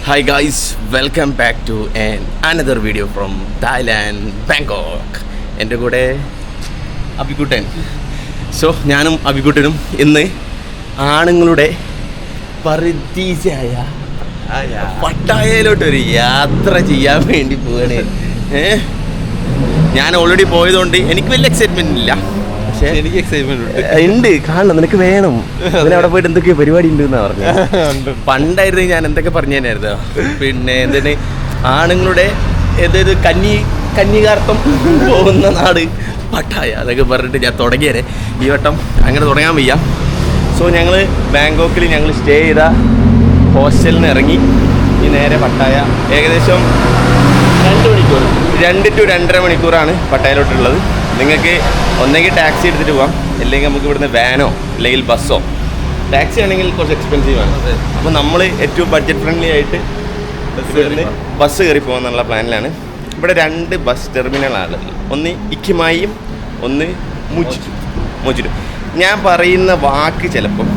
Hi guys, welcome back to another video from Thailand, Bangkok. എൻ്റെ കൂടെ അഭികുട്ടൻ. ഞാനും അഭികുട്ടനും ഇന്ന് ആണുങ്ങളുടെ പറുദീസയായ പട്ടായയിലോട്ടൊരു യാത്ര ചെയ്യാൻ വേണ്ടി പോവാണ്. ഞാൻ ഓൾറെഡി പോയതുകൊണ്ട് എനിക്ക് വലിയ എക്സൈറ്റ്മെന്റ് ഇല്ല, പക്ഷേ എനിക്ക് എക്സൈറ്റ്മെന്റ് ഉണ്ട്. കാണണം, നിനക്ക് വേണം. അവിടെ പോയിട്ട് എന്തൊക്കെയോ പരിപാടി ഉണ്ട് എന്നാ പറഞ്ഞു. പണ്ടായിരുന്നു ഞാൻ എന്തൊക്കെ പറഞ്ഞു തന്നെയായിരുന്നു. പിന്നെ എന്തിന് ആണുങ്ങളുടെ ഏതൊരു കന്യകാർത്ഥം പോകുന്ന നാട് പട്ടായ അതൊക്കെ പറഞ്ഞിട്ട് ഞാൻ തുടങ്ങിയേരെ. ഈ വട്ടം അങ്ങനെ തുടങ്ങാൻ വയ്യ. ഞങ്ങൾ ബാങ്കോക്കിൽ ഞങ്ങൾ സ്റ്റേ ചെയ്ത ഹോസ്റ്റലിൽ നിന്ന് ഇറങ്ങി ഈ നേരെ പട്ടായ. ഏകദേശം 2 to 2.5 മണിക്കൂറാണ് പട്ടായയിലോട്ടുള്ളത്. നിങ്ങൾക്ക് ഒന്നെങ്കിൽ ടാക്സി എടുത്തിട്ട് പോകാം, അല്ലെങ്കിൽ നമുക്ക് ഇവിടുന്ന് വാനോ അല്ലെങ്കിൽ ബസ്സോ. ടാക്സി ആണെങ്കിൽ കുറച്ച് എക്സ്പെൻസീവ് ആണ്. അപ്പോൾ നമ്മൾ ഏറ്റവും ബഡ്ജറ്റ് ഫ്രണ്ട്ലി ആയിട്ട് ഇവിടുന്ന് ബസ് കയറി പോകാമെന്നുള്ള പ്ലാനിലാണ്. ഇവിടെ 2 ബസ് ടെർമിനലാണ്, ഒന്ന് ഇക്കിമായിയും ഒന്ന് മൂച്ചിറ്റും. ഞാൻ പറയുന്ന വാക്ക് ചിലപ്പം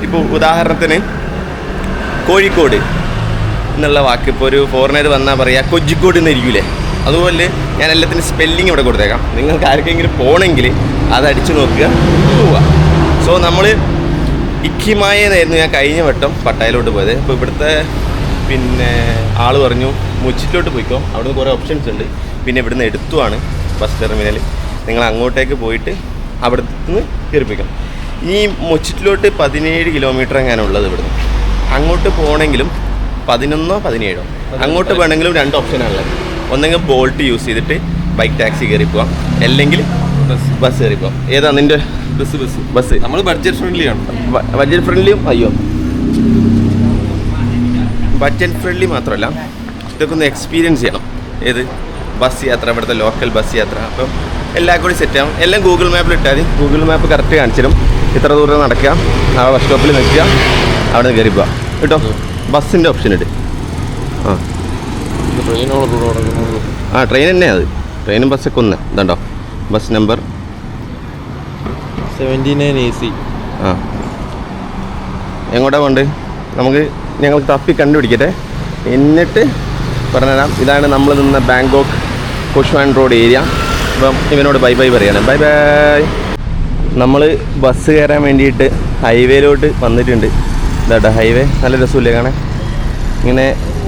ഇപ്പോൾ ഉദാഹരണത്തിന് കോഴിക്കോട് എന്നുള്ള വാക്ക് ഇപ്പോൾ ഒരു ഫോറിനർ വന്നാൽ പറയുക കൊജിക്കോട് എന്നിരിക്കൂലേ, അതുപോലെ ഞാൻ എല്ലാത്തിനും സ്പെല്ലിങ് ഇവിടെ കൊടുത്തേക്കാം. നിങ്ങൾക്ക് ആർക്കെങ്കിലും പോകണമെങ്കിൽ അത് അടിച്ചു നോക്കുക, പോവുക. നമ്മൾ ഇക്കിമായെന്നായിരുന്നു ഞാൻ കഴിഞ്ഞ വട്ടം പട്ടായയിലോട്ട് പോയത്. ഇപ്പോൾ ഇവിടുത്തെ പിന്നെ ആൾ പറഞ്ഞു മുച്ചിലോട്ട് പോയിക്കോ, അവിടുന്ന് കുറേ ഓപ്ഷൻസ് ഉണ്ട്. പിന്നെ ഇവിടുന്ന് എടുത്തുമാണ് ബസ് ടെർമിനൽ, നിങ്ങൾ അങ്ങോട്ടേക്ക് പോയിട്ട് അവിടെ നിന്ന് കയറിപ്പിക്കണം. ഈ മുച്ചിലോട്ട് 17 കിലോമീറ്റർ എങ്ങാനും ഉള്ളത് ഇവിടുന്ന്. അങ്ങോട്ട് പോകണമെങ്കിലും 11 or 17. അങ്ങോട്ട് വേണമെങ്കിലും 2 ഓപ്ഷനാണുള്ളത്. ഒന്നെങ്കിൽ ബോൾട്ട് യൂസ് ചെയ്തിട്ട് ബൈക്ക് ടാക്സി കയറി പോവാം, അല്ലെങ്കിൽ ബസ് കയറി പോവാം. ഏതാ നിൻ്റെ? ബസ് നമ്മൾ ബഡ്ജറ്റ് ഫ്രണ്ട്ലിയാണ്. ബഡ്ജറ്റ് ഫ്രണ്ട്ലിയും ബഡ്ജറ്റ് ഫ്രണ്ട്ലി മാത്രമല്ല, ഇതൊക്കെ ഒന്ന് എക്സ്പീരിയൻസ് ചെയ്യണം. ഏത് ബസ് യാത്ര, ഇവിടുത്തെ ലോക്കൽ ബസ് യാത്ര. അപ്പം എല്ലാം കൂടി സെറ്റാകും. എല്ലാം ഗൂഗിൾ മാപ്പിൽ ഇട്ടാൽ മതി. ഗൂഗിൾ മാപ്പ് കറക്റ്റ് കാണിച്ചിരും. ഇത്ര ദൂരം നടക്കുക, ആ ബസ് സ്റ്റോപ്പിൽ നിൽക്കുക, അവിടെ നിന്ന് കയറി പോവാം കേട്ടോ. ബസ്സിൻ്റെ ഓപ്ഷൻ ഇട്ട് ട്രെയിൻ തന്നെ. അത് ട്രെയിനും ബസ്സൊക്കെ ഒന്ന് ഇതുണ്ടോ, ബസ് നമ്പർ 79 AC. എങ്ങോട്ടാ പോണ്ട്? ഞങ്ങൾ തപ്പി കണ്ടുപിടിക്കട്ടെ, എന്നിട്ട് പറഞ്ഞുതരാം. ഇതാണ് നമ്മൾ നിന്ന ബാങ്കോക്ക് കുഷ്വാൻ റോഡ് ഏരിയ. അപ്പം ഇവനോട് ബൈ പറയണം. ബൈ. നമ്മൾ ബസ് കയറാൻ വേണ്ടിയിട്ട് ഹൈവേയിലോട്ട് വന്നിട്ടുണ്ട്. ഇതാട്ടോ ഹൈവേ, നല്ല രസമില്ലേ കാണാൻ. ഇങ്ങനെ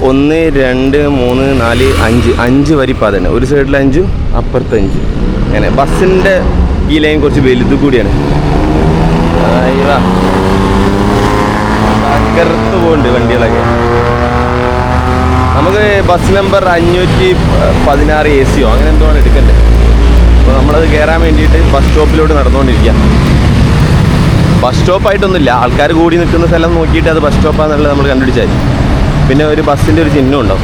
1, 2, 3, 4, 5 വരി പാതയാണ്. ഒരു സൈഡിൽ 5, അപ്പുറത്ത് 5. അങ്ങനെ ബസ്സിൻ്റെ ഈ ലൈൻ കുറച്ച് വലുത് കൂടിയാണ്. കറുത്ത് പോകുന്നുണ്ട് വണ്ടികളൊക്കെ. നമുക്ക് ബസ് നമ്പർ 516 AC അങ്ങനെ എന്തോ ആണ് എടുക്കേണ്ടത്. അപ്പോൾ നമ്മളത് കയറാൻ വേണ്ടിയിട്ട് ബസ് സ്റ്റോപ്പിലോട്ട് നടന്നുകൊണ്ടിരിക്കുക. ബസ് സ്റ്റോപ്പായിട്ടൊന്നുമില്ല, ആൾക്കാർ കൂടി നിൽക്കുന്ന സ്ഥലം നോക്കിയിട്ട് അത് ബസ് സ്റ്റോപ്പാണെന്നുള്ളത് നമ്മൾ കണ്ടുപിടിച്ചാൽ. പിന്നെ ഒരു ബസ്സിൻ്റെ ഒരു ചിഹ്നം ഉണ്ടാവും.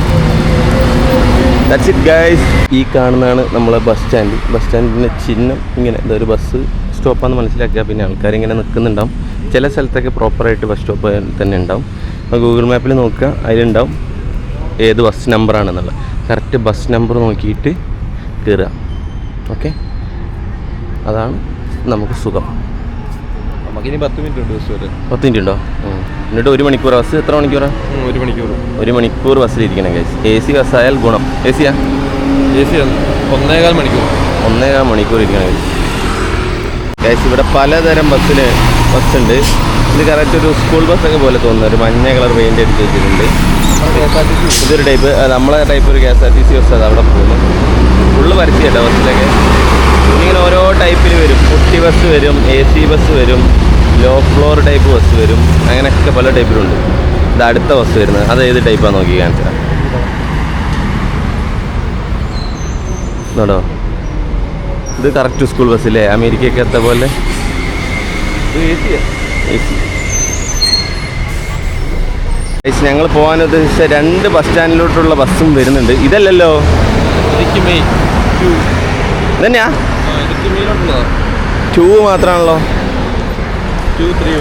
That's it guys. ഈ കാണുന്നതാണ് നമ്മളെ ബസ് സ്റ്റാൻഡ്. ബസ് സ്റ്റാൻഡിൻ്റെ ചിഹ്നം ഇങ്ങനെ, ഇതൊരു ബസ് സ്റ്റോപ്പാണെന്ന് മനസ്സിലാക്കുക. പിന്നെ ആൾക്കാരിങ്ങനെ നിൽക്കുന്നുണ്ടാവും. ചില സ്ഥലത്തൊക്കെ പ്രോപ്പറായിട്ട് ബസ് സ്റ്റോപ്പ് തന്നെ ഉണ്ടാവും. അപ്പോൾ ഗൂഗിൾ മാപ്പിൽ നോക്കുക, അതിലുണ്ടാവും ഏത് ബസ് നമ്പറാണെന്നുള്ളത്. കറക്റ്റ് ബസ് നമ്പർ നോക്കിയിട്ട് കയറുക. ഓക്കെ, അതാണ് നമുക്ക് സുഖം. നമുക്കിനി 10 മിനിറ്റ് ഉണ്ട് ബസ് വരെ. 10 മിനിറ്റ് ഉണ്ടോ? എന്നിട്ട് 1 മണിക്കൂർ ബസ്. എത്ര മണിക്കൂറാണ്? 1 മണിക്കൂർ ബസ്സിലിരിക്കണം ഗൈസ്. AC ബസ്സായാൽ ഗുണം. AC 1.25 മണിക്കൂർ. 1.25 മണിക്കൂർ ഇരിക്കണം ഗൈസ്. ഇവിടെ പലതരം ബസ്സുണ്ട്. ഇത് കറക്റ്റ് ഒരു സ്കൂൾ ബസ്സൊക്കെ പോലെ തോന്നുന്നു. ഒരു മഞ്ഞ കളർ പെയിൻ്റ് അടിച്ച് വെച്ചിട്ടുണ്ട്. ഇതൊരു ടൈപ്പ്, നമ്മളെ ടൈപ്പ് ഒരു KSRTC ബസ് അത് അവിടെ പോകുന്നു. ഫുള്ള് പരസ്യം കേട്ടോ ബസ്സിലൊക്കെ. ഇങ്ങനെ ഓരോ ടൈപ്പിൽ വരും. കുട്ടി ബസ് വരും, AC ബസ് വരും, ലോ ഫ്ലോർ ടൈപ്പ് ബസ് വരും, അങ്ങനെയൊക്കെ പല ടൈപ്പിലുണ്ട്. ഇത് അടുത്ത ബസ് വരുന്നത്, അത് ഏത് ടൈപ്പാണ് നോക്കി കാണിച്ചാൽ കേട്ടോ. ഇത് കറക്റ്റ് സ്കൂൾ ബസ്സില്ലേ, അമേരിക്കയ്ക്കത്തെ പോലെ. ഞങ്ങൾ പോകാൻ ഉദ്ദേശിച്ച 2 ബസ് സ്റ്റാൻഡിലോട്ടുള്ള ബസ്സും വരുന്നുണ്ട്. ഇതല്ലല്ലോ, ഇതന്നെയാ 2 മാത്രമാണല്ലോ. 2, 3.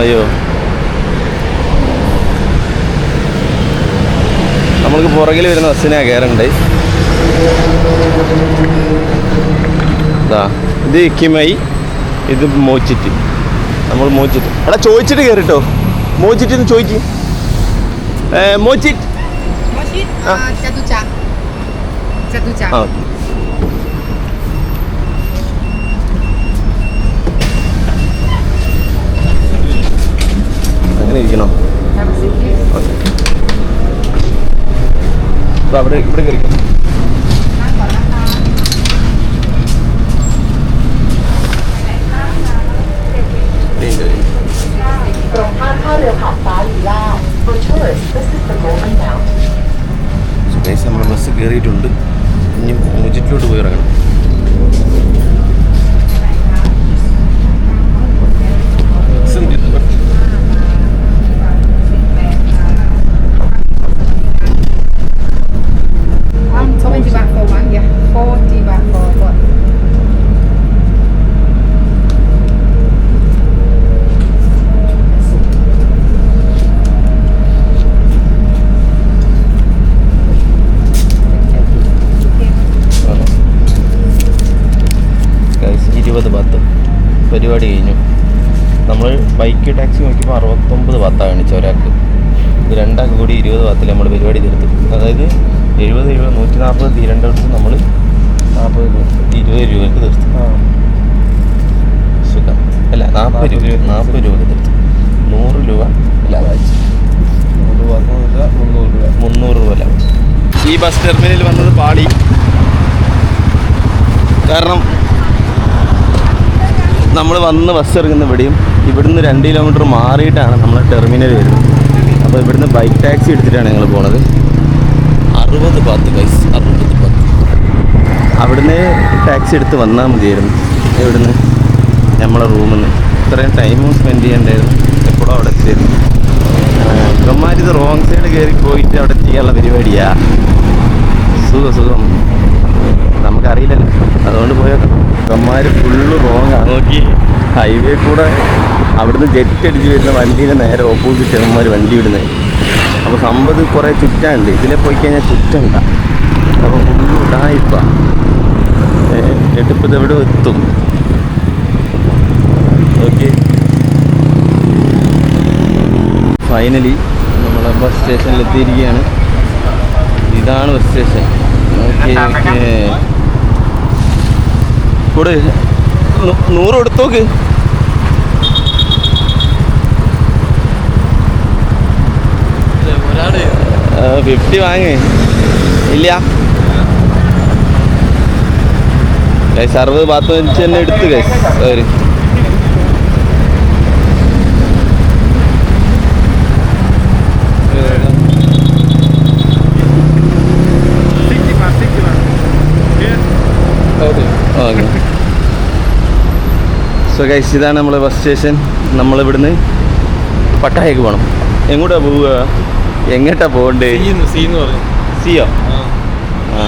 അയ്യോ, നമ്മൾക്ക് പുറകിൽ വരുന്ന ബസ്സിനാണ് കയറണ്ടേ. ഇത് ഇക്കിമൈ, ഇത് മൂച്ചിറ്റ്. നമ്മൾ മൂച്ചിറ്റ്. എടാ ചോദിച്ചിട്ട് കയറിട്ടോ. മോജിറ്റ് ചോദിക്കും. മോജിറ്റ് അങ്ങനെ ഇരിക്കണോ? അവിടെ ഇവിടെ കയറിക്കോ. നമ്മൾ ബസ് കയറിയിട്ടുണ്ട്. ഇനി മുജിറ്റിലോട്ട് പോയി ഇറങ്ങണം. പരിപാടി കഴിഞ്ഞു. നമ്മൾ ബൈക്ക് ടാക്സി നോക്കിയപ്പോൾ 69 ബാത്താണ് കാണിച്ച ഒരാൾക്ക്. ഇത് രണ്ടാൾക്ക് കൂടി 20 ബാത്തിൽ നമ്മൾ പരിപാടി തീർത്തു. അതായത് 70 140 തീരേണ്ടടുത്ത് നമ്മൾ 20 രൂപയ്ക്ക് തീർത്തു. സുഖം അല്ല, 40 രൂപയ്ക്ക് തീർത്തു. 100 രൂപ ലാഭിച്ചു. 300 രൂപ ലാഭിച്ചു. ഈ ബസ് ടെർമിനലിൽ വന്നത് പാളി. കാരണം നമ്മൾ വന്ന് ബസ് ഇറങ്ങുന്ന ഇവിടുന്ന് 2 കിലോമീറ്റർ മാറിയിട്ടാണ് നമ്മൾ ടെർമിനൽ വരുന്നത്. അപ്പോൾ ഇവിടുന്ന് ബൈക്ക് ടാക്സി എടുത്തിട്ടാണ് ഞങ്ങൾ പോണത്. 60 ബാത്ത് ഗൈസ്, 60 ബാത്ത്. അവിടുന്ന് ടാക്സി എടുത്ത് വന്നാൽ മതിയായിരുന്നു. ഇവിടുന്ന് നമ്മളെ റൂമിൽ നിന്ന് ഇത്രയും ടൈമും സ്പെൻഡ് ചെയ്യേണ്ടായിരുന്നു. എപ്പോഴും അവിടെ എത്തിയായിരുന്നു. ഇവന്മാരിത് റോങ് സൈഡ് കയറി പോയിട്ട് അവിടെ ചെയ്യാനുള്ള പരിപാടിയാ. സുഖം നമുക്കറിയില്ലല്ലോ, അതുകൊണ്ട് പോയേക്കാം. ഇവന്മാർ ഫുള്ള് റോങ്ങാണ്. നോക്കി ഹൈവേ കൂടെ അവിടുന്ന് ജെറ്റ് അടിച്ച് വരുന്ന വണ്ടീനെ നേരെ ഓപ്പോസിറ്റ് ഇവന്മാർ വണ്ടി വിടുന്നത്. അപ്പോൾ സംഭവം കുറേ ചുറ്റാനുണ്ട്. ഇതിലെ പോയി കഴിഞ്ഞാൽ ചുറ്റണ്ട. അപ്പോൾ ഫുള്ള് ഇടായിപ്പാ. എന്നിട്ടിപ്പോൾ ഇതെവിടെ എത്തും. ഓക്കെ, ഫൈനലി നമ്മളെ ബസ് സ്റ്റേഷനിൽ എത്തിയിരിക്കുകയാണ്. ഇതാണ് ബസ് സ്റ്റേഷൻ. ഓക്കെ കൂടെ 100 എടുത്തോക്ക്. ഒരാൾ 50 വാങ്ങ്. ഇല്ല, 60 ബാത്ത് വെച്ച് തന്നെ എടുത്ത് ഗൈസ് അവർ. സോ ഗൈസ്, ഇതാണ് നമ്മളെ ബസ് സ്റ്റേഷൻ. നമ്മളിവിടുന്ന് പട്ടായക്ക് പോകണം. എങ്ങോട്ടാ പോവുക? എങ്ങോട്ടാ പോകണ്ടേ? സിയോ? ആ,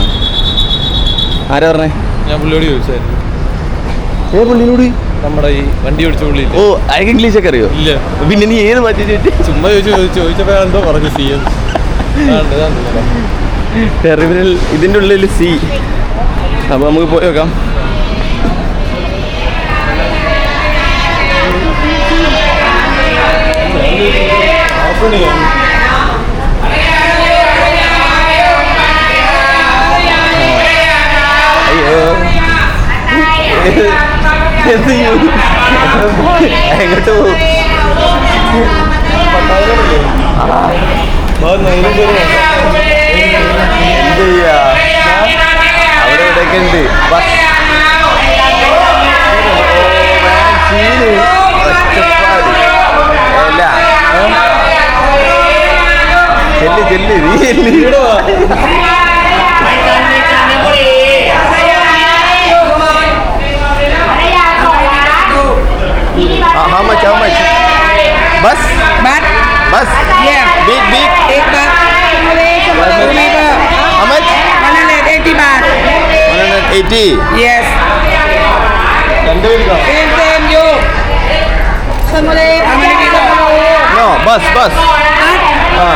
ആരാ പറഞ്ഞേ? ഞാൻ പുള്ളിയോട് ചോദിച്ചായിരുന്നു. പുള്ളിനോട്? നമ്മുടെ ഈ വണ്ടി ഓടിച്ച പുള്ളി. ഓ, അയാൾക്ക് ഇംഗ്ലീഷൊക്കെ അറിയോ? ഇല്ല. പിന്നെ നീ ഏത് മാറ്റി ചോദിച്ചു? ചുമ്മാ ചോദിച്ചപ്പോൾ എന്തോ പറഞ്ഞു സി എം. ടെർമിനൽ ഇതിൻ്റെ ഉള്ളിൽ സി. അപ്പോൾ നമുക്ക് പോയി നോക്കാം. അയ്യോ, എങ്ങോട്ട് പോകും? എന്ത് ചെയ്യാ? അവിടെ ഇവിടെയൊക്കെ ഉണ്ട് ബസ്. ഒറ്റപ്പാട് അല്ല, ചെല്ല് നീ ചെല്ല്. How much? Bus? Bus? Yeah. Big. Big bus. How much? 180 baht. 180. Yes. Same you. Samule. How many people? No, bus.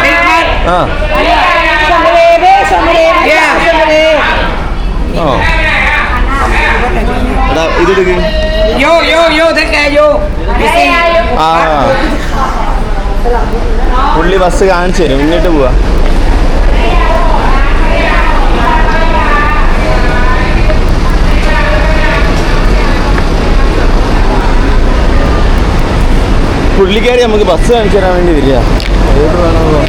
Big bus. Samule. Yeah. Samule. Oh. ഇത് Yo, take care, yo. You see? പുള്ളി bus കാണിച്ചു തരും, ഇങ്ങോട്ട് പോവാ. പുള്ളിക്കാരി നമുക്ക് bus കാണിച്ചു തരാൻ വേണ്ടി വരിക. ഏത് വേണമോ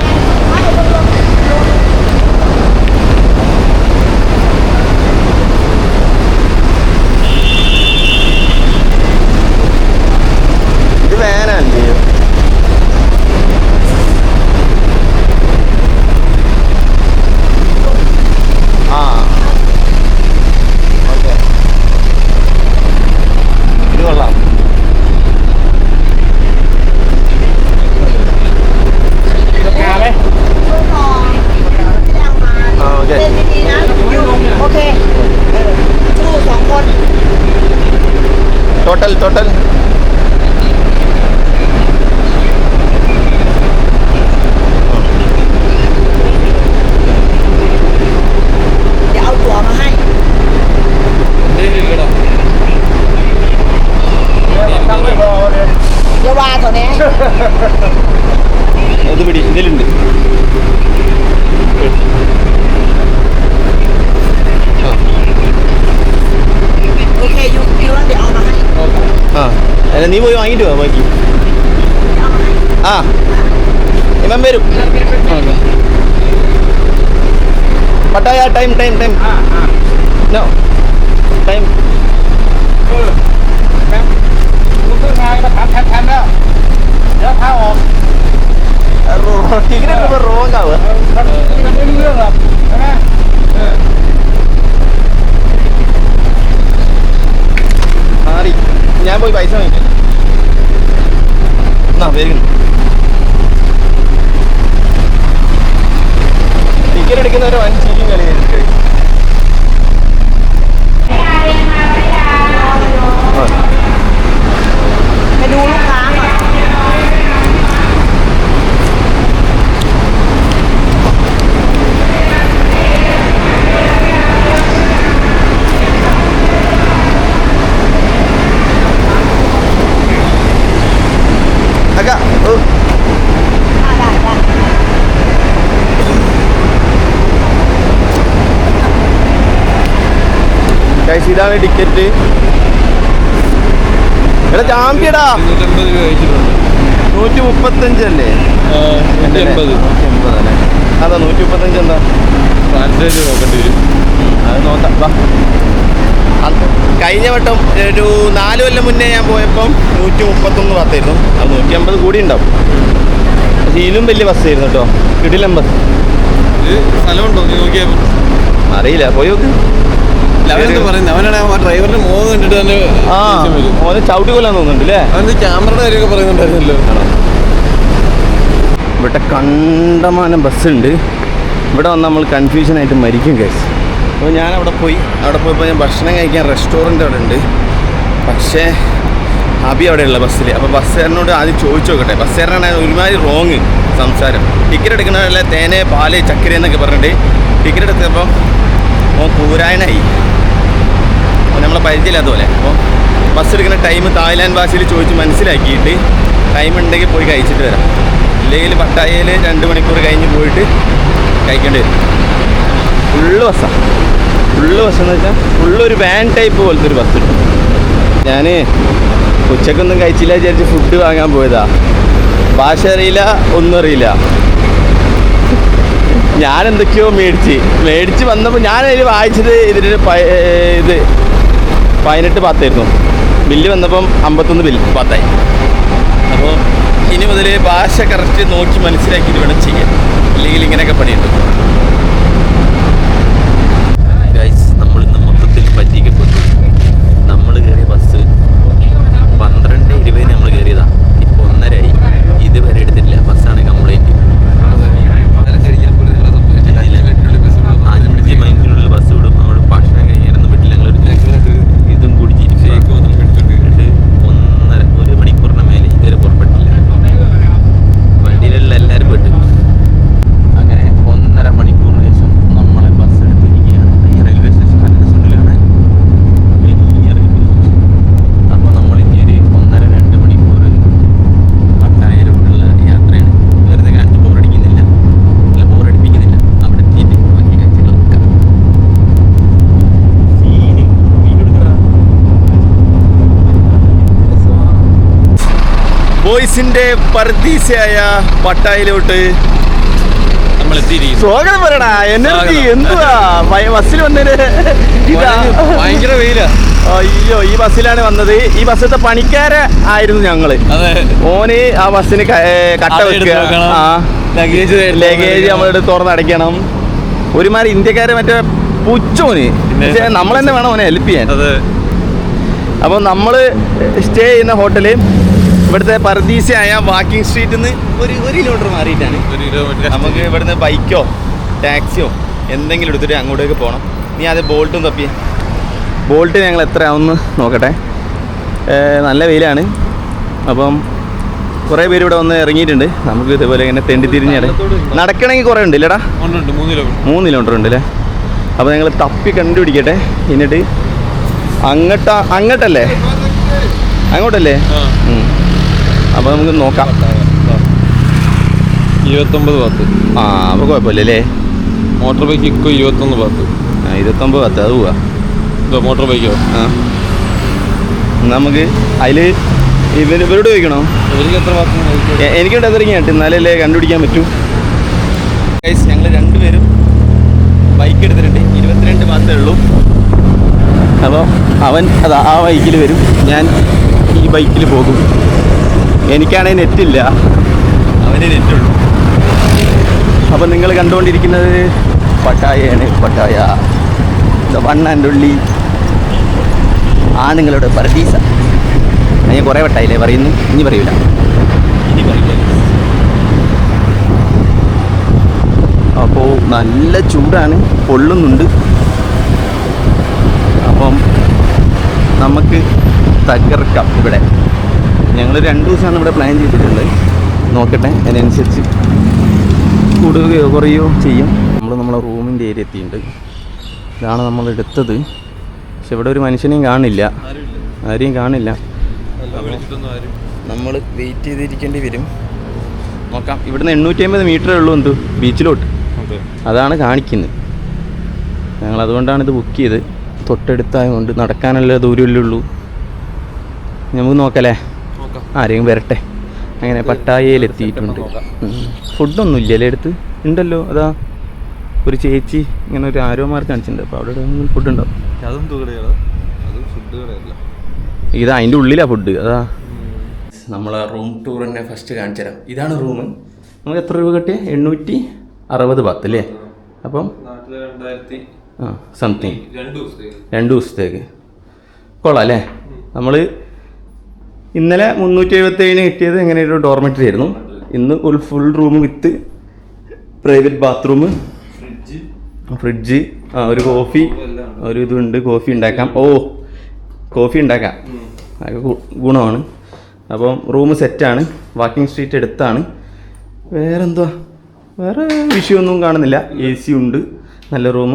ഇത് വേനല്ലേ? ആ ഓക്കെ, ഇത് കൊള്ളാം.เล่นดีๆนะโอเคสู้2 คน ടോട്ടൽ ടോട്ടൽเดี๋ยวเอาตั๋วมาให้เดี๋ยววาตัวนี้ അത് പിടി, ഇതിലുണ്ട്.โอเคยูแล้วเดี๋ยวเอามาให้ ആ അല്ല, നീ പോയി വാങ്ങിട്ട് വാ ബാക്കി. ആ ഇവൻ വരും. Pattaya time time time no time. Ticket wrong ആവുക. മാറി, ഞാൻ പോയി പൈസ വാങ്ങിക്കാം. എന്നാ വേഗം ടിക്കറ്റ് എടുക്കുന്നവരെ വൻ ചീയും കളി.ไปดูลูกค้าก่อน അക്കได้ഗൈസ്, ഇതാണ് ടിക്കറ്റ്. എടാ ചാമ്പ്യടാ, 250 രൂപ അയച്ചിട്ടുണ്ട്. 135 അല്ലേ? 180. 180 അല്ലേ? അതാ 135 എന്താ? ട്രാൻസ്ലേറ്റ് നോക്കേണ്ടി വരും. അത് നോക്കാം. വാ. കഴിഞ്ഞ വട്ടം ഒരു 4 കൊല്ലം മുന്നേ ഞാൻ പോയപ്പം 131 പത്തായിരുന്നു. അത് 150 കൂടി ഉണ്ടാവും. പക്ഷേ ഇതിലും വലിയ ബസ്സായിരുന്നു കേട്ടോ, കിടിലം ബസ്. ഇത് സ്ഥലമുണ്ടോ നീ നോക്കിയപ്പോൾ? അറിയില്ല, പോയി നോക്ക്. അവനെന്താ പറയുന്നത്? അവനാണ് ആ ഡ്രൈവറിന്റെ മോഹം കണ്ടിട്ട് തന്നെ ആ ഓനെ ചവിട്ടി കൊല്ലാൻ തോന്നുന്നുണ്ട് അല്ലേ? അവന് ക്യാമറയുടെ കാര്യമൊക്കെ പറയുന്നുണ്ടായിരുന്നല്ലോ. ഇവിടെ കണ്ടമാനം ബസ്സുണ്ട്. ഇവിടെ വന്ന് നമ്മൾ കൺഫ്യൂഷനായിട്ട് മരിക്കും കേസ്. അപ്പോൾ ഞാൻ അവിടെ പോയപ്പോൾ ഞാൻ ഭക്ഷണം കഴിക്കാൻ റെസ്റ്റോറൻറ്റ് അവിടെ ഉണ്ട്. പക്ഷേ അബി അവിടെയുള്ള ബസ്സിൽ. അപ്പോൾ ബസ്സുകാരനോട് ആദ്യം ചോദിച്ചു നോക്കട്ടെ. ബസ്സുകാരനാണ് ഒരുമാതിരി റോങ് സംസാരം. ടിക്കറ്റ് എടുക്കുന്നതല്ല തേനെ പാല് ചക്കര എന്നൊക്കെ പറഞ്ഞിട്ട് ടിക്കറ്റ് എടുത്തപ്പോൾ കൂരായനായി, നമ്മളെ പരിചയമില്ലാത്ത പോലെ. അപ്പോൾ ബസ് എടുക്കുന്ന ടൈം തായ്ലാൻഡ് ഭാഷയിൽ ചോദിച്ച് മനസ്സിലാക്കിയിട്ട് ടൈം ഉണ്ടെങ്കിൽ പോയി കഴിച്ചിട്ട് വരാം, ഇല്ലെങ്കിൽ പട്ടായയിൽ 2 മണിക്കൂർ കഴിഞ്ഞ് പോയിട്ട് കഴിക്കേണ്ടി വരും. ഫുള്ള് ബസ്സാണ്. ഫുള്ള് ബസ്സെന്ന് വെച്ചാൽ ഫുള്ളൊരു വാൻ ടൈപ്പ് പോലത്തെ ഒരു ബസ് ഉണ്ട്. ഞാൻ ഉച്ചക്കൊന്നും കഴിച്ചില്ല വിചാരിച്ച് ഫുഡ് വാങ്ങാൻ പോയതാ. ഭാഷ അറിയില്ല, ഒന്നും അറിയില്ല. ഞാൻ എന്തൊക്കെയോ മേടിച്ച് വന്നപ്പോൾ ഞാനതിൽ വായിച്ചത് ഇതിന് ഇത് 18 പത്തായിരുന്നു. ബില്ല് വന്നപ്പം 51 ബില്ല് പത്തായി. അപ്പോൾ ഇനി മുതൽ ഭാഷ കറക്റ്റ് നോക്കി മനസ്സിലാക്കിയിട്ട് വേണം ചെയ്യാൻ, ഇല്ലെങ്കിൽ ഇങ്ങനെയൊക്കെ പണിയുണ്ട്. ഗൈസ്, നമ്മളിന്ന് മൊത്തത്തിൽ പറ്റിക്കപ്പെട്ടു. നമ്മൾ കയറിയ ബസ് 12:20 നമ്മൾ കയറിയതാണ്. ഇപ്പോൾ 1:30 ഇതുവരെ എടുത്തിട്ടില്ല. ബസ്സാണ് കംപ്ലൈൻറ്റ്. 5 മിനിറ്റിനുള്ളിൽ ബസ് വിടും. നമ്മൾ ഭക്ഷണം കഴിക്കാനൊന്നും പറ്റില്ല. ഞങ്ങളൊരു ഇതും കൂടി ചിരിക്കും. 1 മണിക്കൂറിന് മേലെ ഇതുവരെ പുറപ്പെട്ടില്ല. വണ്ടിയിലുള്ള എല്ലാവരും പെട്ടു. അങ്ങനെ 1.5 മണിക്കൂർ ബോയ്സിന്റെ പർദീസയായ പട്ടായയിലോട്ട് നമ്മൾ എത്തിയിരിക്കുന്നു. സ്വാഗതം പറയടാ. എനർജി എന്തുവാ ബസ്സിൽ വന്നതിന് ഭയങ്കര വെയിലാ. അയ്യോ, ഈ ബസ്സിലാണ് വന്നത്. ഈ ബസ്സിലത്തെ പണിക്കാരെ ആയിരുന്നു ഞങ്ങള്. ഓന് ആ ബസ്സിന് കട്ട വെക്കുക, ലഗേജ് നമ്മളോട് തുറന്നടയ്ക്കണം. ഒരുമാതിരി ഇന്ത്യക്കാരെ മറ്റേ പുച്ചോന്. പക്ഷേ നമ്മൾ തന്നെ വേണം അവനെ ഹെൽപ്പ് ചെയ്യാൻ. അപ്പോൾ നമ്മൾ സ്റ്റേ ചെയ്യുന്ന ഹോട്ടല് ഇവിടുത്തെ പർദീസയായ വാക്കിംഗ് സ്ട്രീറ്റിൽ നിന്ന് ഒരു കിലോമീറ്റർ മാറിയിട്ടാണ്. നമുക്ക് ഇവിടുന്ന് ബൈക്കോ ടാക്സിയോ എന്തെങ്കിലും എടുത്തിട്ട് അങ്ങോട്ടേക്ക് പോകണം. നീ അത് ബോൾട്ടും തപ്പിയ ബോൾട്ട് ഞങ്ങൾ എത്ര ആവുമെന്ന് നോക്കട്ടെ. നല്ല വെയിലാണ്. അപ്പം കുറേ പേര് ഇവിടെ വന്ന് ഇറങ്ങിയിട്ടുണ്ട്. നമുക്ക് ഇതുപോലെ ഇങ്ങനെ തെണ്ടി തിരിഞ്ഞ് നടക്കണമെങ്കിൽ കുറേ ഉണ്ട് ഇല്ലടാ. 3 കിലോമീറ്റർ ഉണ്ട് അല്ലേ. അപ്പോൾ ഞങ്ങൾ തപ്പി കണ്ടുപിടിക്കട്ടെ. എന്നിട്ട് അങ്ങോട്ടല്ലേ അപ്പോൾ നമുക്ക് നോക്കാം. 29 ബാത്ത്. അപ്പോൾ കുഴപ്പമില്ലല്ലേ. മോട്ടോർ ബൈക്ക് ഇക്കോ 21 ബാത്ത്. 29 ബാത്ത് അത് പോവാ. മോട്ടോർ ബൈക്കോ? നമുക്ക് അതിൽ ഇവരോട് ചോദിക്കണോ? ഇവർക്ക് എത്ര ബാത്ത്? എനിക്കിവിടെ എതിരിങ്ങാട്ട് എന്നാലല്ലേ കണ്ടുപിടിക്കാൻ പറ്റൂ. ഞങ്ങൾ 2 പേരും ബൈക്ക് എടുത്തിട്ടുണ്ട്. 22 ബാത്തേ ഉള്ളൂ. അപ്പോൾ അവൻ അത് ആ ബൈക്കിൽ വരും, ഞാൻ ഈ ബൈക്കിൽ പോകും. എനിക്കാണെങ്കിൽ നെറ്റില്ല, അവന് നെറ്റുള്ളൂ. അപ്പോൾ നിങ്ങൾ കണ്ടുകൊണ്ടിരിക്കുന്നത് പട്ടായയാണ്. പട്ടായ വൺ ആൻഡ് ഒൺലി ആണുങ്ങളുടെ പർദീസ. ഞാൻ കുറേ വട്ടായില്ലേ പറയുന്നു, ഇനി പറയൂല. അപ്പോൾ നല്ല ചൂടാണ്, പൊള്ളുന്നുണ്ട്. അപ്പം നമുക്ക് തകർക്കാം ഇവിടെ. ഞങ്ങൾ 2 ദിവസമാണ് ഇവിടെ പ്ലാൻ ചെയ്തിട്ടുള്ളത്. നോക്കട്ടെ, അതിനനുസരിച്ച് കൂടുകയോ കുറയോ ചെയ്യും. നമ്മളെ റൂമിൻ്റെ ഏരിയ എത്തിയിട്ടുണ്ട്. ഇതാണ് നമ്മൾ എടുത്തത്. പക്ഷെ ഇവിടെ ഒരു മനുഷ്യനെയും കാണില്ല, ആരെയും കാണില്ല. നമ്മൾ വെയിറ്റ് ചെയ്തിരിക്കേണ്ടി വരും. നോക്കാം. ഇവിടുന്ന് 850 മീറ്ററേ ഉള്ളൂ എന്ത് ബീച്ചിലോട്ട്. അതാണ് കാണിക്കുന്നത്. ഞങ്ങൾ അതുകൊണ്ടാണ് ഇത് ബുക്ക് ചെയ്ത്. തൊട്ടടുത്തായതുകൊണ്ട് നടക്കാനുള്ള ദൂരമല്ലേ ഉള്ളൂ. നമുക്ക് നോക്കല്ലേ, ആരെങ്കിലും വരട്ടെ. അങ്ങനെ പട്ടായയിലെത്തിയിട്ടുണ്ട്. ഫുഡൊന്നും ഇല്ലല്ലേ അടുത്ത്? ഉണ്ടല്ലോ, അതാ ഒരു ചേച്ചി ഇങ്ങനെ ഒരു ആരോ മാർക്ക് കാണിച്ചിട്ടുണ്ട്. അപ്പോൾ അവിടെ ഫുഡ് ഉണ്ടാവും. ഇത് അതിൻ്റെ ഉള്ളിലാണ് ഫുഡ്. അതാ നമ്മളെ റൂം ടൂർ തന്നെ ഫസ്റ്റ് കാണിച്ചു തരാം. ഇതാണ് റൂം. നമുക്ക് എത്ര രൂപ കിട്ടിയ? 860 ബാത്ത് അല്ലേ? അപ്പം സംതിങ് 2 ദിവസത്തേക്ക് കൊള്ളാം അല്ലേ? നമ്മൾ ഇന്നലെ 377 കിട്ടിയത് എങ്ങനെ ഒരു ഡോർമെറ്ററി ആയിരുന്നു. ഇന്ന് ഒരു full room with private bathroom, fridge, ഒരു കോഫി, ഒരു ഇതുണ്ട്. കോഫി ഉണ്ടാക്കാം. കോഫി ഉണ്ടാക്കാം. അതൊക്കെ ഗുണമാണ്. അപ്പം റൂം സെറ്റാണ്. വാക്കിംഗ് സ്ട്രീറ്റ് അടുത്താണ്. വേറെന്തുവാ, വേറെ വിഷയമൊന്നും കാണുന്നില്ല. AC ഉണ്ട്, നല്ല റൂം,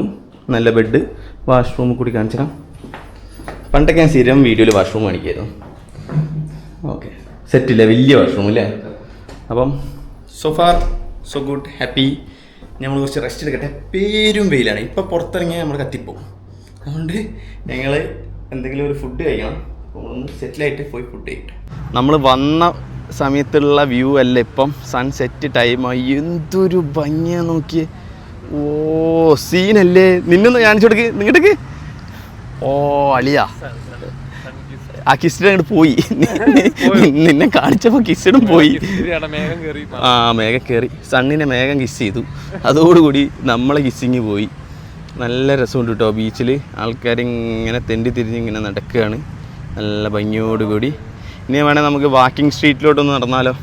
നല്ല ബെഡ്, വാഷ്റൂം കൂടി കാണിച്ചു തരാം. പണ്ടൊക്കെ ഞാൻ സ്ഥിരം വീഡിയോയിൽ വാഷ്റൂം കാണിക്കായിരുന്നു. ഓക്കെ, സെറ്റില്ല, വലിയ വാഷ്റൂം അല്ലേ? അപ്പം so far so good, happy. നമ്മൾ കുറച്ച് റെസ്റ്റ് എടുക്കട്ടെ. പേരും വെയിലാണ്. ഇപ്പം പുറത്തിറങ്ങിയാൽ നമ്മൾ കത്തിപ്പോവും. അതുകൊണ്ട് ഞങ്ങൾ എന്തെങ്കിലും ഒരു ഫുഡ് കഴിക്കണം. നമ്മളൊന്ന് സെറ്റിലായിട്ട് പോയി ഫുഡ് കഴിക്കട്ടെ. നമ്മൾ വന്ന സമയത്തുള്ള വ്യൂ അല്ല ഇപ്പം. സൺസെറ്റ് ടൈമായി. എന്തൊരു ഭംഗിയാ നോക്കിയേ. സീനല്ലേ? നിന്നൊന്ന് കാണിച്ചു കൊടുക്ക്, നിങ്ങടക്ക്. അളിയാ, ആ കിസ്റ്റിന് അങ്ങോട്ട് പോയി. നിന്നെ കാണിച്ചപ്പോൾ കിസ്റ്റിനും പോയി. മേഘം കയറി. സണ്ണിനെ മേഘം കിസ് ചെയ്തു. അതോടുകൂടി നമ്മളെ കിസ്സിങ് പോയി. നല്ല രസമുണ്ട് കേട്ടോ. ബീച്ചിൽ ആൾക്കാരിങ്ങനെ തെണ്ടി തിരിഞ്ഞ് ഇങ്ങനെ നടക്കുകയാണ്, നല്ല ഭംഗിയോടുകൂടി. ഇനി വേണേൽ നമുക്ക് വാക്കിംഗ് സ്ട്രീറ്റിലോട്ടൊന്ന് നടന്നാലോ?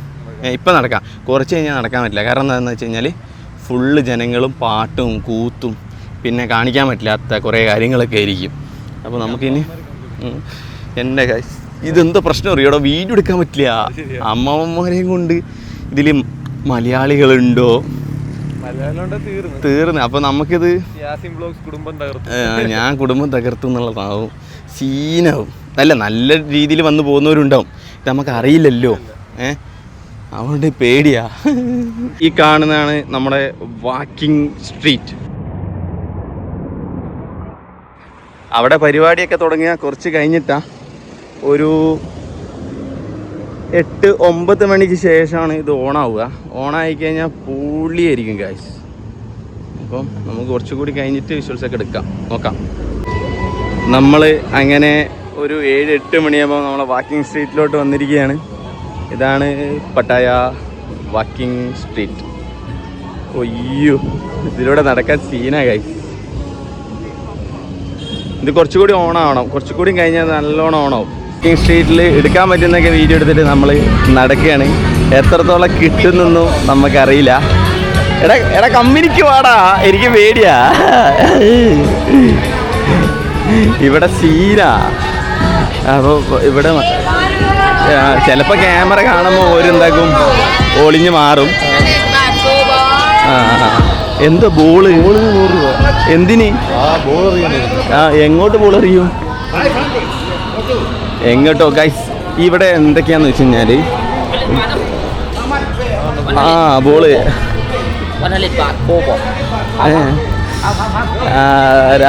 ഇപ്പം നടക്കാം, കുറച്ച് കഴിഞ്ഞാൽ നടക്കാൻ പറ്റില്ല. കാരണം എന്താണെന്ന് വെച്ച് കഴിഞ്ഞാൽ ഫുള്ള് ജനങ്ങളും പാട്ടും കൂത്തും പിന്നെ കാണിക്കാൻ പറ്റില്ലാത്ത കുറേ കാര്യങ്ങളൊക്കെ ആയിരിക്കും. അപ്പോൾ നമുക്കിനി എൻ്റെ ഇതെന്താ പ്രശ്നം അറിയാടോ, വീഡിയോ എടുക്കാൻ പറ്റില്ല. അമ്മമാരെയും കൊണ്ട് ഇതിൽ മലയാളികളുണ്ടോ? തീർന്ന്. അപ്പോൾ നമുക്കിത് ഞാൻ കുടുംബം തകർത്തു എന്നുള്ളതാവും, സീനാവും. അല്ല, നല്ല രീതിയിൽ വന്ന് പോകുന്നവരുണ്ടാവും. ഇത് നമുക്ക് അറിയില്ലല്ലോ. അതുകൊണ്ട് പേടിയാ. ഈ കാണുന്നതാണ് നമ്മുടെ വാക്കിംഗ് സ്ട്രീറ്റ്. അവിടെ പരിപാടിയൊക്കെ തുടങ്ങിയ കുറച്ച് കഴിഞ്ഞിട്ടാ. ഒരു 8-9 മണിക്ക് ശേഷമാണ് ഇത് ഓണാവുക. ഓണായി കഴിഞ്ഞാൽ പൊളിയായിരിക്കും ഗൈസ്. അപ്പം നമുക്ക് കുറച്ചുകൂടി കഴിഞ്ഞിട്ട് വിഷ്വൽസൊക്കെ എടുക്കാം, നോക്കാം. നമ്മൾ അങ്ങനെ ഒരു 7-8 മണിയാകുമ്പോൾ നമ്മളെ വാക്കിംഗ് സ്ട്രീറ്റിലോട്ട് വന്നിരിക്കുകയാണ്. ഇതാണ് പട്ടായ വാക്കിംഗ് സ്ട്രീറ്റ്. ഒയ്യോ, ഇതിലൂടെ നടക്കാൻ സീനാ ഗൈസ്. ഇത് കുറച്ചുകൂടി ഓണാവണം, കുറച്ചുകൂടി കഴിഞ്ഞാൽ നല്ലോണം ഓണാവും. വാക്കിംഗ് സ്ട്രീറ്റിൽ എടുക്കാൻ പറ്റുന്നൊക്കെ വീഡിയോ എടുത്തിട്ട് നമ്മൾ നടക്കുകയാണ്. എത്രത്തോളം കിട്ടുന്നൊന്നും നമുക്കറിയില്ല. എടാ കമ്പനിക്ക് വാടാ, എനിക്ക് പേടിയാ. ഇവിടെ സീനാ. അപ്പോൾ ഇവിടെ ചിലപ്പോൾ ക്യാമറ കാണുമ്പോൾ ഓരെന്താക്കും, ഒളിഞ്ഞ് മാറും. എന്താ ബോള്? 100 രൂപ. എന്തിന്? എങ്ങോട്ട് ബോൾ എറിയും? എങ്ങോട്ടോ ഗൈസ്. ഇവിടെ എന്തൊക്കെയാന്ന് വെച്ച് കഴിഞ്ഞാല് ബോള്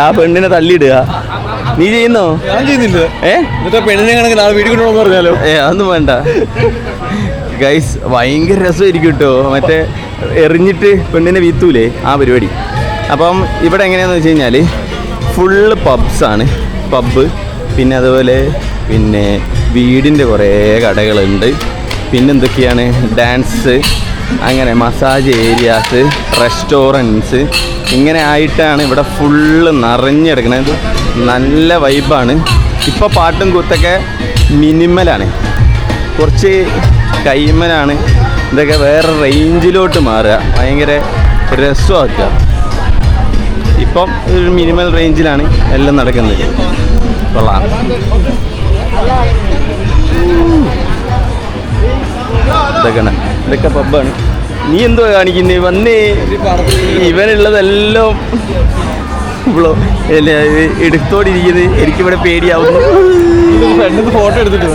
ആ പെണ്ണിനെ തള്ളിയിടുക. നീ ചെയ്യുന്നോ? ഞാൻ ചെയ്യുന്നില്ല. പെണ്ണിനെ കണക്ക് നാളെ വീട്ടിൽ കൊണ്ടുപോകാൻ പറഞ്ഞാലോ? അതൊന്നും വേണ്ട ഗൈസ്. ഭയങ്കര രസമായിരിക്കും കേട്ടോ, മറ്റേ എറിഞ്ഞിട്ട് പെണ്ണിനെ വീത്തൂലേ, ആ പരിപാടി. അപ്പം ഇവിടെ എങ്ങനെയാണെന്ന് വെച്ച് കഴിഞ്ഞാൽ ഫുള്ള് പബ്സാണ്. പബ്ബ്, പിന്നെ അതുപോലെ പിന്നെ വീടിൻ്റെ കുറേ കടകളുണ്ട്. പിന്നെ എന്തൊക്കെയാണ്, ഡാൻസ്, അങ്ങനെ മസാജ് ഏരിയാസ്, റെസ്റ്റോറൻറ്റ്സ്, ഇങ്ങനെ ആയിട്ടാണ് ഇവിടെ ഫുള്ള് നിറഞ്ഞെടുക്കണത്. നല്ല വൈബാണ്. ഇപ്പോൾ പാട്ടും കൂത്തൊക്കെ മിനിമലാണ്, കുറച്ച് കൈമലാണ്. ഇതൊക്കെ വേറെ റേഞ്ചിലോട്ട് മാറുക, ഭയങ്കര രസമാക്കുക. ഇപ്പം ഒരു മിനിമൽ റേഞ്ചിലാണ് എല്ലാം നടക്കുന്നത്. കൊള്ളാം. ഇതൊക്കെ പബ്ബാണ്. നീ എന്തോ കാണിക്കുന്നേ? വന്നേ. ഇവനുള്ളതെല്ലാം ഇവളോ എടുത്തോണ്ടിരിക്കുന്നത്. എനിക്കിവിടെ പേടിയാവുന്നു. ഫോട്ടോ എടുത്തിട്ട്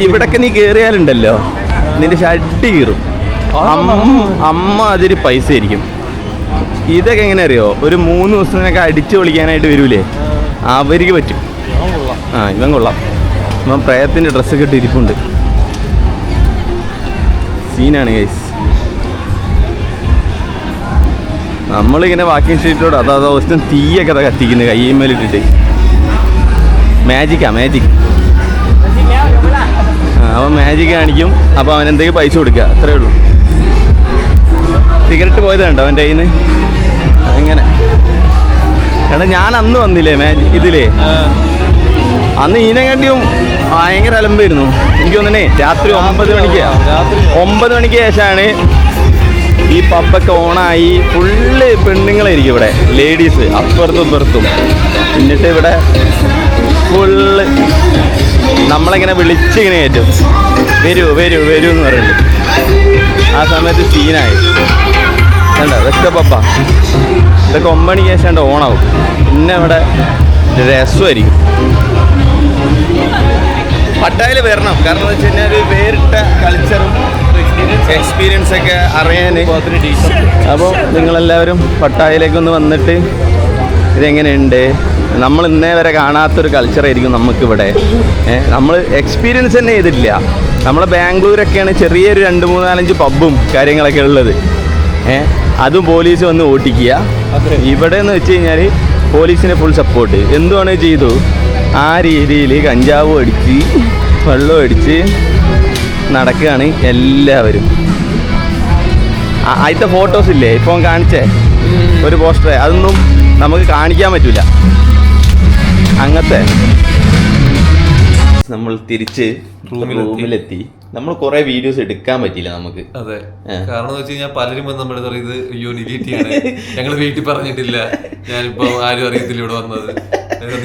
ഇവിടൊക്കെ നീ കേറിയാലുണ്ടല്ലോ, നിന്റെ ഷഡ്ഡി കീറും. അമ്മ അതൊരു പൈസ ആയിരിക്കും. ഇതൊക്കെ എങ്ങനെ അറിയോ, ഒരു 3 ദിവസത്തിനൊക്കെ അടിച്ചു പൊളിക്കാനായിട്ട് വരൂലേ, അവർക്ക് പറ്റും. ഇവൻ കൊള്ളാം. ഇവൻ പ്രയത്തിൻ്റെ ഡ്രസ്സൊക്കെ ഇട്ട് ഇരിപ്പുണ്ട്. സീനാണ് ഗൈസ്. നമ്മളിങ്ങനെ വാക്കിംഗ് സ്ട്രീറ്റിലോട് അതാ ദിവസം തീയൊക്കെ കത്തിക്കുന്നത് കയ്യുമ്മേലിട്ടിട്ട്. മാജിക്. അവൻ മാജിക് കാണിക്കും. അപ്പോൾ അവൻ എന്തെങ്കിലും പൈസ കൊടുക്കുക, അത്രേ ഉള്ളൂ. സിഗരറ്റ് പോയത് കണ്ടോ അവൻ്റെ കയ്യിൽ നിന്ന്? അങ്ങനെ. എടാ ഞാൻ അന്ന് വന്നില്ലേ ഇതിലേ, അന്ന് ഇതിനെക്കാട്ടിയും ഭയങ്കര അലമ്പായിരുന്നു. എനിക്ക് തോന്നണേ രാത്രി 9 മണിക്ക് ശേഷമാണ് ഈ പബ്ബൊക്കെ ഓണായി. ഫുള്ള് പെണ്ണുങ്ങളായിരിക്കും ഇവിടെ, ലേഡീസ് അപ്പുറത്തും ഇപ്പുറത്തും. എന്നിട്ട് ഇവിടെ ഫുള്ള് നമ്മളിങ്ങനെ വിളിച്ചിങ്ങനെ കയറ്റും, വരൂ എന്ന് പറയുന്നുണ്ട്. ആ സമയത്ത് സീനായി കണ്ടോ. ഇതൊക്കെ പബ്ബാ. ഇതൊക്കെ 9 മണിക്ക് ശേഷം ഓണാവും. പിന്നെ ഇവിടെ രസമായിരിക്കും. പട്ടായയിൽ വരണം. കാരണം എന്ന് വെച്ച് കഴിഞ്ഞാൽ ഒരു വേറിട്ട കൾച്ചറും എക്സ്പീരിയൻസ് ഒക്കെ അറിയാൻ. അപ്പോൾ നിങ്ങളെല്ലാവരും പട്ടായയിലേക്കൊന്ന് വന്നിട്ട് ഇതെങ്ങനെയുണ്ട്, നമ്മൾ ഇന്നേ വരെ കാണാത്തൊരു കൾച്ചറായിരിക്കും നമുക്കിവിടെ. നമ്മൾ എക്സ്പീരിയൻസ് തന്നെ ചെയ്തിട്ടില്ല. നമ്മളെ ബാംഗ്ലൂരൊക്കെയാണ് ചെറിയൊരു 2-3-4-5 പബ്ബും കാര്യങ്ങളൊക്കെ ഉള്ളത്. അതും പോലീസ് വന്ന് ഓട്ടിക്കുക. ഇവിടെ എന്ന് വെച്ച് കഴിഞ്ഞാൽ പോലീസിന് ഫുൾ സപ്പോർട്ട്. എന്തുവാണ് ചെയ്തു, ആ രീതിയിൽ കഞ്ചാവും അടിച്ച് വെള്ളവും അടിച്ച് നടക്കുകയാണ് എല്ലാവരും. ആദ്യത്തെ ഫോട്ടോസ് ഇല്ലേ ഇപ്പം കാണിച്ചേ, ഒരു പോസ്റ്റർ, അതൊന്നും നമുക്ക് കാണിക്കാൻ പറ്റില്ല. അങ്ങനത്തെ. നമ്മൾ തിരിച്ച് റൂമിലെത്തി. നമ്മൾ കുറെ വീഡിയോസ് എടുക്കാൻ പറ്റിയില്ല നമുക്ക്. അതെ, കാരണം എന്ന് വെച്ച് കഴിഞ്ഞാൽ പലരും വന്ന് നമ്മുടെ ഇത് അയ്യോ ഡിലീറ്റ് ചെയ്യാണ്, ഞങ്ങൾ വീട്ടിൽ പറഞ്ഞിട്ടില്ല, ഞാനിപ്പോ ആരും അറിയത്തില്ല ഇവിടെ വന്നത്,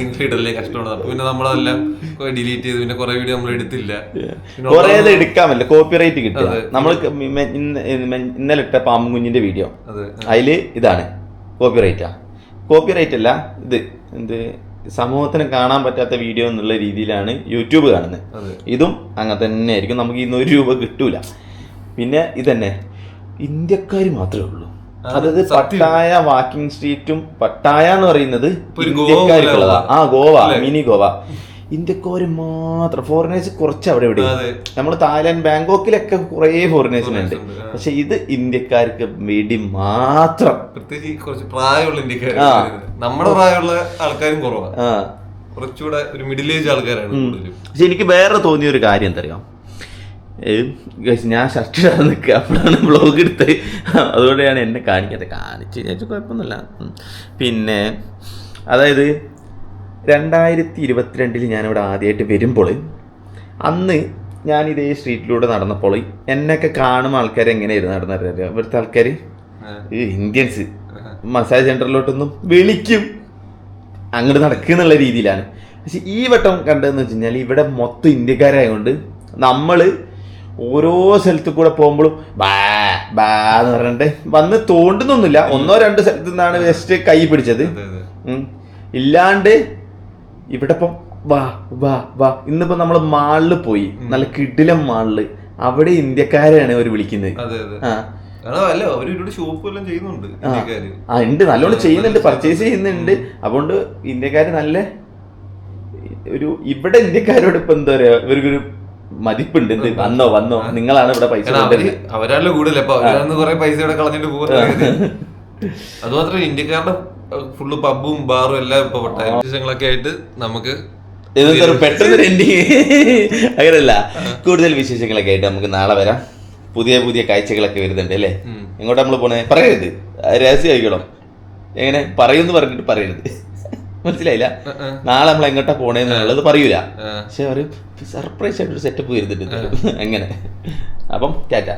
നിങ്ങൾ ഇടല്ലേ കഷ്ടമാണ്. അപ്പൊ പിന്നെ നമ്മളതെല്ലാം ഡിലീറ്റ് ചെയ്ത് പിന്നെ കുറെ വീഡിയോ നമ്മൾ എടുത്തില്ല. കുറെ എടുക്കാമല്ല, കോപ്പിറൈറ്റ് കിട്ടുക. നമ്മൾ ഇന്നലെ ഇട്ട പാമ്പും കുഞ്ഞിന്റെ വീഡിയോ, അതില് ഇതാണ് കോപ്പിറൈറ്റ് അല്ല, ഇത് എന്ത് സമൂഹത്തിന് കാണാൻ പറ്റാത്ത വീഡിയോ എന്നുള്ള രീതിയിലാണ് യൂട്യൂബ് കാണുന്നത്. ഇതും അങ്ങനെ തന്നെ ആയിരിക്കും. നമുക്ക് 100 രൂപ കിട്ടൂല. പിന്നെ ഇതന്നെ ഇന്ത്യക്കാർ മാത്രമേ ഉള്ളൂ അതായത് പട്ടായ വാക്കിംഗ് സ്ട്രീറ്റും പട്ടായ എന്ന് പറയുന്നത് ഒരു ഗോവ ഇന്ത്യക്കാർക്കുള്ളതാ. പോലെ. ഗോവ, മിനി ഗോവ. ഇന്ത്യക്കാര് മാത്രം, ഫോറിനേഴ്സ് കുറച്ച് അവിടെ ഇവിടെ. നമ്മൾ തായ്ലാൻഡ് ബാങ്കോക്കിലൊക്കെ കുറെ ഫോറിനേഴ്സിനുണ്ട്, പക്ഷെ ഇത് ഇന്ത്യക്കാർക്ക് വേണ്ടി മാത്രം. പ്രത്യേകിച്ച് കുറച്ച് പ്രായമുള്ള ഇന്ത്യക്കാർ, നമ്മുടെ പ്രായമുള്ള ആൾക്കാരും കുറവാണ്, കുറച്ചുകൂടെ ഒരു മിഡിൽ ഏജ് ആൾക്കാരാണ് കൂടുതലും. പക്ഷെ എനിക്ക് വേറെ തോന്നിയ ഒരു കാര്യം എന്താ അറിയാം, ഞാൻ ഷർട്ട് ഇടാൻ നിൽക്കുക, അപ്പോഴാണ് വ്ളോഗ് എടുത്തത്, അതുകൊണ്ടാണ് എന്നെ കാണിച്ച് ഞാൻ കുഴപ്പമൊന്നുമില്ല. പിന്നെ അതായത് 2022 ഞാനിവിടെ ആദ്യമായിട്ട് വരുമ്പോൾ, അന്ന് ഞാൻ ഇതേ സ്ട്രീറ്റിലൂടെ നടന്നപ്പോൾ എന്നെയൊക്കെ കാണുമ്പോൾ ആൾക്കാർ എങ്ങനെയായിരുന്നു നടന്നറിയാം. ഇവിടുത്തെ ആൾക്കാർ ഇന്ത്യൻസ് മസാജ് സെൻറ്ററിലോട്ടൊന്നും വിളിക്കും, അങ്ങോട്ട് നടക്കുക എന്നുള്ള രീതിയിലാണ്. പക്ഷെ ഈ വട്ടം കണ്ടതെന്ന് വെച്ച് കഴിഞ്ഞാൽ ഇവിടെ മൊത്തം ഇന്ത്യക്കാരായതുകൊണ്ട് നമ്മൾ ഓരോ സ്ഥലത്ത് കൂടെ പോകുമ്പോഴും ബാ ബാ എന്ന് പറഞ്ഞിട്ട് വന്ന് തോണ്ടുന്നൊന്നുമില്ല. 1-2 സ്ഥലത്തു നിന്നാണ് ജസ്റ്റ് കൈ പിടിച്ചത്. ഇല്ലാണ്ട് ഇവിടെ ഇപ്പം വാ വാ വാ. ഇന്നിപ്പോ നമ്മള് മാളില് പോയി, നല്ല കിടിലം മാളില്, അവിടെ ഇന്ത്യക്കാരെയാണ് അവർ വിളിക്കുന്നത്. ഉണ്ട്, നല്ലോണം ചെയ്യുന്നുണ്ട്, പർച്ചേസ് ചെയ്യുന്നുണ്ട്. അതുകൊണ്ട് ഇന്ത്യക്കാര് നല്ല ഒരു, ഇവിടെ ഇന്ത്യക്കാരോട് ഇപ്പൊ എന്താ പറയാ, ഇവർക്കൊരു മതിപ്പുണ്ട്. വന്നോ നിങ്ങളാണ് ഇവിടെ പൈസ, അവരാണല്ലോ കൂടുതൽ, കുറെ പൈസ ഇവിടെ കളഞ്ഞിട്ട് പോകുന്നത്. അതുമാത്രം ഇന്ത്യക്കാരുടെ ഫുള്ള് പബ്ബും ബാറും എല്ലാം ഇപ്പൊ വിശേഷങ്ങളൊക്കെ ആയിട്ട് നമുക്ക് പെട്ടെന്ന് അങ്ങനല്ല, കൂടുതൽ വിശേഷങ്ങളൊക്കെ ആയിട്ട് നമുക്ക് നാളെ വരാം. പുതിയ കാഴ്ചകളൊക്കെ വരുന്നുണ്ട് അല്ലേ. എങ്ങോട്ടാ നമ്മള് പോണേ പറയരുത്, രഹസ്യം ആയിക്കണം. എങ്ങനെ പറയുമെന്ന് പറഞ്ഞിട്ട് പറയരുത്, മനസ്സിലായില്ല. നാളെ നമ്മൾ എങ്ങോട്ടാ പോണേന്നുള്ളത് പറയൂല, പക്ഷെ ഒരു സർപ്രൈസ് ആയിട്ടൊരു സെറ്റപ്പ് വരുന്നുണ്ട് അങ്ങനെ. അപ്പം ടാറ്റ.